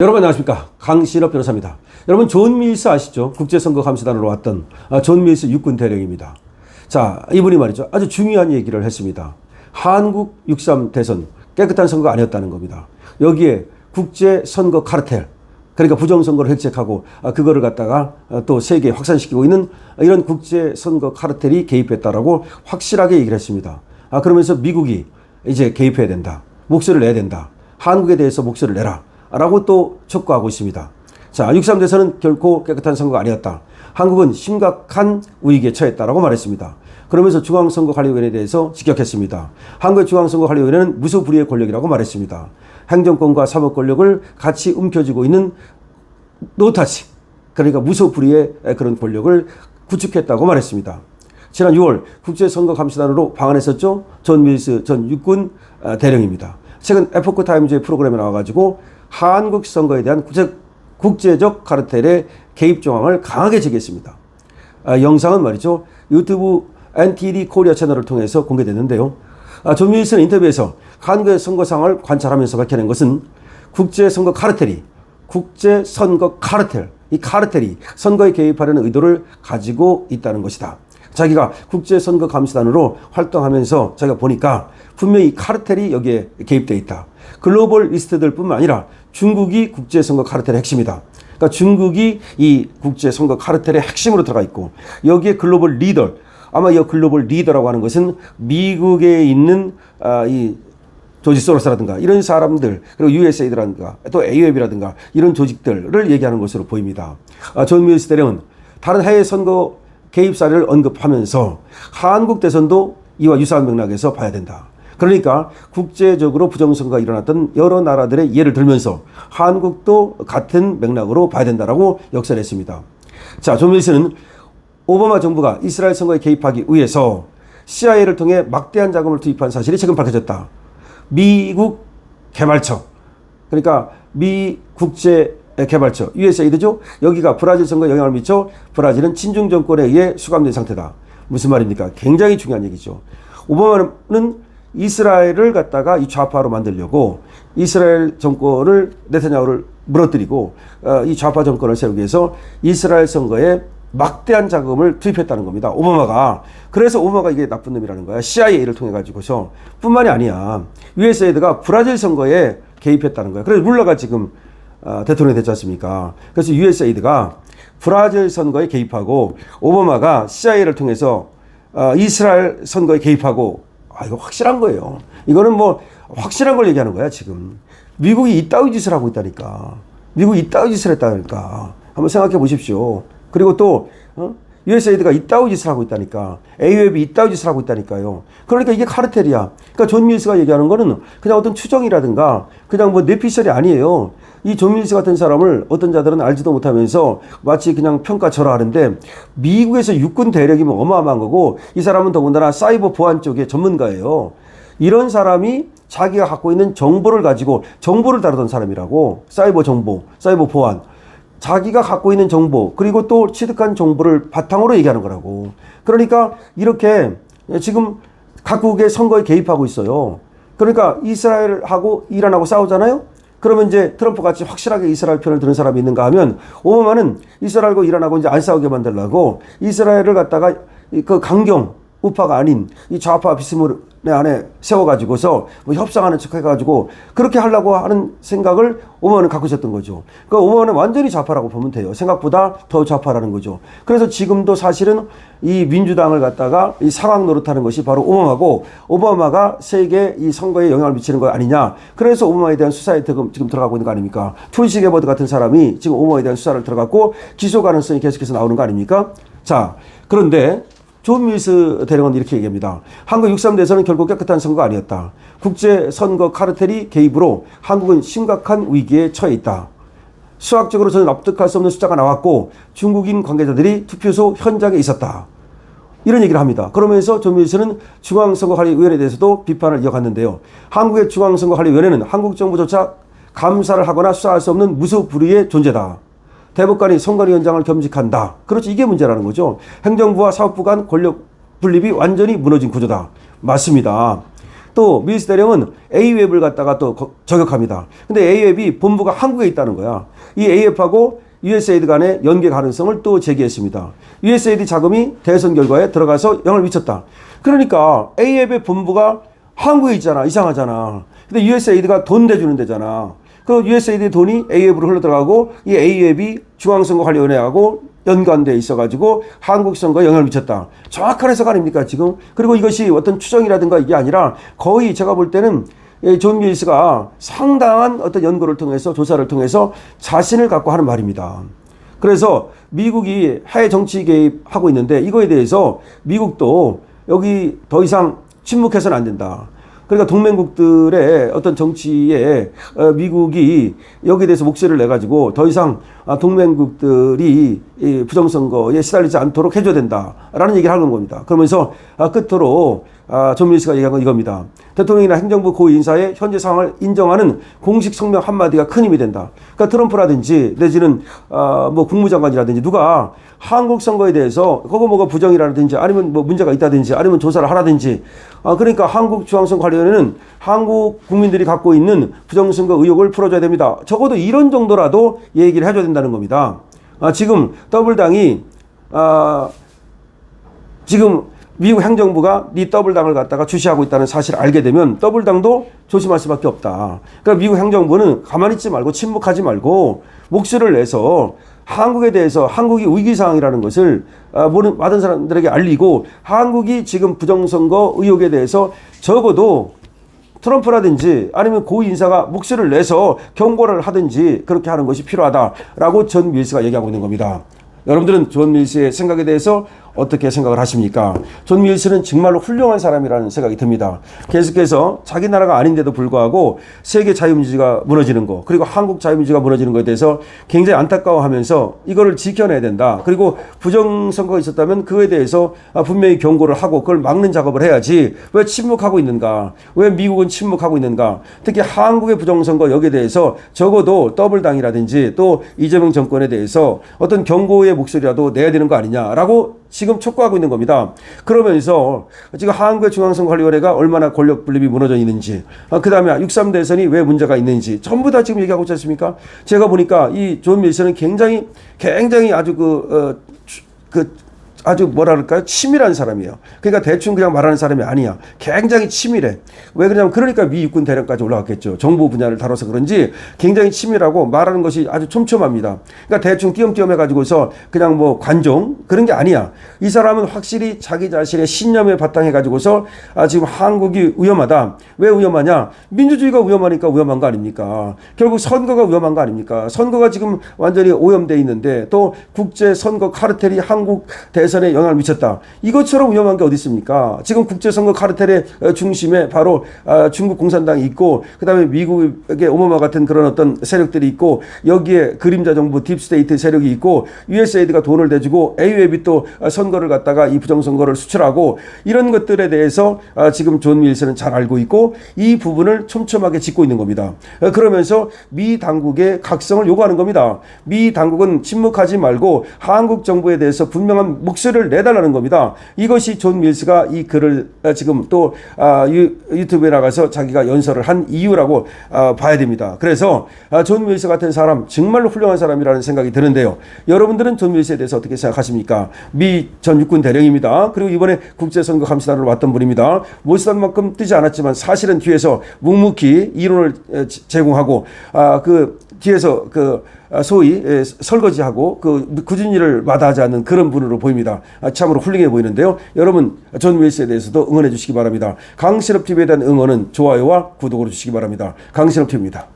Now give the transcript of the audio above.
여러분 안녕하십니까, 강신업 변호사입니다. 여러분 존 밀스 아시죠? 국제선거감시단으로 왔던 존 밀스 육군 대령입니다. 자, 이분이 말이죠, 아주 중요한 얘기를 했습니다. 한국 6.3 대선 깨끗한 선거가 아니었다는 겁니다. 여기에 국제선거 카르텔, 그러니까 부정선거를 획책하고 그거를 갖다가 또 세계에 확산시키고 있는 이런 국제선거 카르텔이 개입했다라고 확실하게 얘기를 했습니다. 그러면서 미국이 이제 개입해야 된다, 목소리를 내야 된다, 한국에 대해서 목소리를 내라 라고 또 촉구하고 있습니다. 자, 6.3 대선은 결코 깨끗한 선거가 아니었다. 한국은 심각한 위기에 처했다라고 말했습니다. 그러면서 중앙선거관리위원회에 대해서 직격했습니다. 한국의 중앙선거관리위원회는 무소불위의 권력이라고 말했습니다. 행정권과 사법 권력을 같이 움켜쥐고 있는 노타치, 그러니까 무소불위의 그런 권력을 구축했다고 말했습니다. 지난 6월 국제선거감시단으로 방한했었죠. 존 밀스 전 육군 대령입니다. 최근 에포크 타임즈의 프로그램에 나와가지고 한국 선거에 대한 국제적 카르텔의 개입 정황을 강하게 제기했습니다. 영상은 말이죠, 유튜브 NTD 코리아 채널을 통해서 공개됐는데요. 존 밀스는 인터뷰에서 한국의 선거 상황을 관찰하면서 밝혀낸 것은 국제선거 카르텔이, 이 카르텔이 선거에 개입하려는 의도를 가지고 있다는 것이다. 자기가 국제선거감시단으로 활동하면서 자기가 보니까 분명히 카르텔이 여기에 개입되어 있다. 글로벌 리스트들 뿐만 아니라 중국이 국제선거 카르텔의 핵심이다. 그러니까 중국이 이 국제선거 카르텔의 핵심으로 들어가 있고, 여기에 글로벌 리더, 아마 이 글로벌 리더라고 하는 것은 미국에 있는 이 조지 소로스라든가 이런 사람들, 그리고 USAID라든가 또 AOF라든가 이런 조직들을 얘기하는 것으로 보입니다. 존 밀스 대령은 다른 해외 선거 개입 사례를 언급하면서 한국 대선도 이와 유사한 맥락에서 봐야 된다. 그러니까 국제적으로 부정선거가 일어났던 여러 나라들의 예를 들면서 한국도 같은 맥락으로 봐야 된다라고 역설했습니다. 자, 존 밀스는 오바마 정부가 이스라엘 선거에 개입하기 위해서 CIA를 통해 막대한 자금을 투입한 사실이 최근 밝혀졌다. 미국 개발처, 그러니까 미 국제개발처, USAID죠. 여기가 브라질 선거에 영향을 미쳐 브라질은 친중 정권에 의해 수감된 상태다. 무슨 말입니까? 굉장히 중요한 얘기죠. 오바마는 이스라엘을 갖다가 이 좌파로 만들려고 이스라엘 정권을, 네타냐후를 무너뜨리고 이 좌파 정권을 세우기 위해서 이스라엘 선거에 막대한 자금을 투입했다는 겁니다, 오바마가. 그래서 오바마가 이게 나쁜 놈이라는 거야. CIA를 통해 가지고서. 뿐만이 아니야, USAID가 브라질 선거에 개입했다는 거야. 그래서 룰라가 지금 대통령이 됐지 않습니까? 그래서 USAID가 브라질 선거에 개입하고 오바마가 CIA를 통해서 이스라엘 선거에 개입하고, 이거 확실한 거예요. 이거는 뭐 확실한 걸 얘기하는 거야 지금. 미국이 이따위 짓을 하고 있다니까. 미국이 이따위 짓을 했다니까. 한번 생각해 보십시오. 그리고 또 USAID가 이따위 짓을 하고 있다니까. AOF이 이따위 짓을 하고 있다니까요. 그러니까 이게 카르텔이야. 그러니까 존 밀스가 얘기하는 거는 그냥 어떤 추정이라든가 그냥 뭐 뇌피셜이 아니에요. 이 존 밀스 같은 사람을 어떤 자들은 알지도 못하면서 마치 그냥 평가절하하는데, 미국에서 육군 대령이면 어마어마한 거고, 이 사람은 더군다나 사이버 보안 쪽의 전문가예요. 이런 사람이 자기가 갖고 있는 정보를 가지고 정보를 다루던 사람이라고. 사이버 정보, 사이버 보안, 자기가 갖고 있는 정보, 그리고 또 취득한 정보를 바탕으로 얘기하는 거라고. 그러니까 이렇게 지금 각국의 선거에 개입하고 있어요. 그러니까 이스라엘하고 이란하고 싸우잖아요. 그러면 이제 트럼프 같이 확실하게 이스라엘 편을 드는 사람이 있는가 하면, 오바마는 이스라엘과 이란하고 이제 안 싸우게 만들려고 이스라엘을 갖다가 그 강경 우파가 아닌 이 좌파 비스무리 안에 세워가지고서 뭐 협상하는 척 해가지고 그렇게 하려고 하는 생각을 오바마는 갖고 있었던 거죠. 그러니까 오바마는 완전히 좌파라고 보면 돼요. 생각보다 더 좌파라는 거죠. 그래서 지금도 사실은 이 민주당을 갖다가 이 상황 노릇하는 것이 바로 오바마고, 오바마가 세계 이 선거에 영향을 미치는 거 아니냐. 그래서 오바마에 대한 수사에 지금 들어가고 있는 거 아닙니까? 툴시 게버드 같은 사람이 지금 오바마에 대한 수사를 들어갔고 기소 가능성이 계속해서 나오는 거 아닙니까? 자, 그런데 존 밀스 대령은 이렇게 얘기합니다. 한국 6.3 대선은 결국 깨끗한 선거가 아니었다. 국제선거 카르텔이 개입으로 한국은 심각한 위기에 처해 있다. 수학적으로 저는 납득할 수 없는 숫자가 나왔고 중국인 관계자들이 투표소 현장에 있었다. 이런 얘기를 합니다. 그러면서 존 밀스는 중앙선거관리위원회에 대해서도 비판을 이어갔는데요. 한국의 중앙선거관리위원회는 한국 정부조차 감사를 하거나 수사할 수 없는 무소불위의 존재다. 대법관이 선관위원장을 겸직한다. 그렇지, 이게 문제라는 거죠. 행정부와 사법부 간 권력 분립이 완전히 무너진 구조다. 맞습니다. 또 밀스 대령은 AWEB을 갖다가 또 저격합니다. 근데 AWEB이 본부가 한국에 있다는 거야. 이 AF하고 USAID 간의 연계 가능성을 또 제기했습니다. USAID 자금이 대선 결과에 들어가서 영향을 미쳤다. 그러니까 AF의 본부가 한국에 있잖아. 이상하잖아. 근데 USAID가 돈 대주는 데잖아. 그 USAID 돈이 AF로 흘러들어가고 이 AF이 중앙선거관리위원회하고 연관돼 있어가지고 한국 선거에 영향을 미쳤다. 정확한 해석 아닙니까 지금? 그리고 이것이 어떤 추정이라든가 이게 아니라 거의 제가 볼 때는 존 밀스가 상당한 어떤 연구를 통해서 조사를 통해서 자신을 갖고 하는 말입니다. 그래서 미국이 해외 정치 개입하고 있는데 이거에 대해서 미국도 여기 더 이상 침묵해서는 안 된다. 그러니까 동맹국들의 어떤 정치에 미국이 여기에 대해서 목소리를 내가지고 더 이상 동맹국들이 부정선거에 시달리지 않도록 해줘야 된다라는 얘기를 하는 겁니다. 그러면서 끝으로 존 밀스가 얘기한 건 이겁니다. 대통령이나 행정부 고위인사의 현재 상황을 인정하는 공식 성명 한마디가 큰 힘이 된다. 그러니까 트럼프라든지 내지는 뭐 국무장관이라든지 누가 한국 선거에 대해서 그거 뭐가 부정이라든지 아니면 뭐 문제가 있다든지 아니면 조사를 하라든지 그러니까 한국중앙선거관리위원회는 한국 국민들이 갖고 있는 부정선거 의혹을 풀어줘야 됩니다. 적어도 이런 정도라도 얘기를 해줘야 된다는 겁니다. 지금 더블당이 지금 미국 행정부가 이 더블당을 갖다가 주시하고 있다는 사실을 알게 되면 더블당도 조심할 수밖에 없다. 그러니까 미국 행정부는 가만히 있지 말고 침묵하지 말고 목소리를 내서 한국에 대해서 한국이 위기상황이라는 것을 많은 사람들에게 알리고 한국이 지금 부정선거 의혹에 대해서 적어도 트럼프라든지 아니면 고위인사가 목소리를 내서 경고를 하든지 그렇게 하는 것이 필요하다라고 존 밀스가 얘기하고 있는 겁니다. 여러분들은 존 밀스의 생각에 대해서 어떻게 생각을 하십니까? 존 밀스는 정말로 훌륭한 사람이라는 생각이 듭니다. 계속해서 자기 나라가 아닌데도 불구하고 세계 자유민주주의가 무너지는 거 그리고 한국 자유민주주의가 무너지는 것에 대해서 굉장히 안타까워하면서 이거를 지켜내야 된다. 그리고 부정선거가 있었다면 그에 대해서 분명히 경고를 하고 그걸 막는 작업을 해야지 왜 침묵하고 있는가? 왜 미국은 침묵하고 있는가? 특히 한국의 부정선거 여기에 대해서 적어도 더블당이라든지 또 이재명 정권에 대해서 어떤 경고의 목소리라도 내야 되는 거 아니냐라고 지금 촉구하고 있는 겁니다. 그러면서 지금 한국의 중앙선거관리위원회가 얼마나 권력 분립이 무너져 있는지, 그 다음에 6.3 대선이 왜 문제가 있는지 전부 다 지금 얘기하고 있지 않습니까? 제가 보니까 이 존 밀스는 굉장히 아주 아주 뭐라 그럴까요? 치밀한 사람이에요. 그러니까 대충 그냥 말하는 사람이 아니야. 굉장히 치밀해. 왜 그러냐면 그러니까 미 육군 대령까지 올라갔겠죠. 정보 분야를 다뤄서 그런지 굉장히 치밀하고 말하는 것이 아주 촘촘합니다. 그러니까 대충 띄엄띄엄 해가지고서 그냥 뭐 관종 그런 게 아니야. 이 사람은 확실히 자기 자신의 신념에 바탕해가지고서 지금 한국이 위험하다. 왜 위험하냐? 민주주의가 위험하니까 위험한 거 아닙니까? 결국 선거가 위험한 거 아닙니까? 선거가 지금 완전히 오염돼 있는데 또 국제 선거 카르텔이 한국 대선에 영향을 미쳤다. 이것처럼 위험한 게 어디 있습니까? 지금 국제선거 카르텔의 중심에 바로 중국 공산당이 있고 그다음에 미국의 오바마 같은 그런 어떤 세력들이 있고 여기에 그림자 정부 딥스테이트 세력이 있고 USAID가 돈을 대주고 AWEB이 또 선거를 갖다가 이 부정선거를 수출하고 이런 것들에 대해서 지금 존 밀스는 잘 알고 있고 이 부분을 촘촘하게 짚고 있는 겁니다. 그러면서 미 당국의 각성을 요구하는 겁니다. 미 당국은 침묵하지 말고 한국 정부에 대해서 분명한 목소리를 내달라는 겁니다. 이것이 존 밀스가 이 글을 지금 또 유튜브에 나가서 자기가 연설을 한 이유라고 봐야 됩니다. 그래서 존 밀스 같은 사람 정말로 훌륭한 사람이라는 생각이 드는데요. 여러분들은 존 밀스에 대해서 어떻게 생각하십니까? 미 전 육군 대령입니다. 그리고 이번에 국제선거 감시단으로 왔던 분입니다. 모스단만큼 뜨지 않았지만 사실은 뒤에서 묵묵히 이론을 제공하고 그 뒤에서 소위 설거지하고 굳은 일을 마다하지 않는 그런 분으로 보입니다. 참으로 훌륭해 보이는데요. 여러분 존 밀스에 대해서도 응원해 주시기 바랍니다. 강신업 TV에 대한 응원은 좋아요와 구독으로 주시기 바랍니다. 강신업 TV입니다.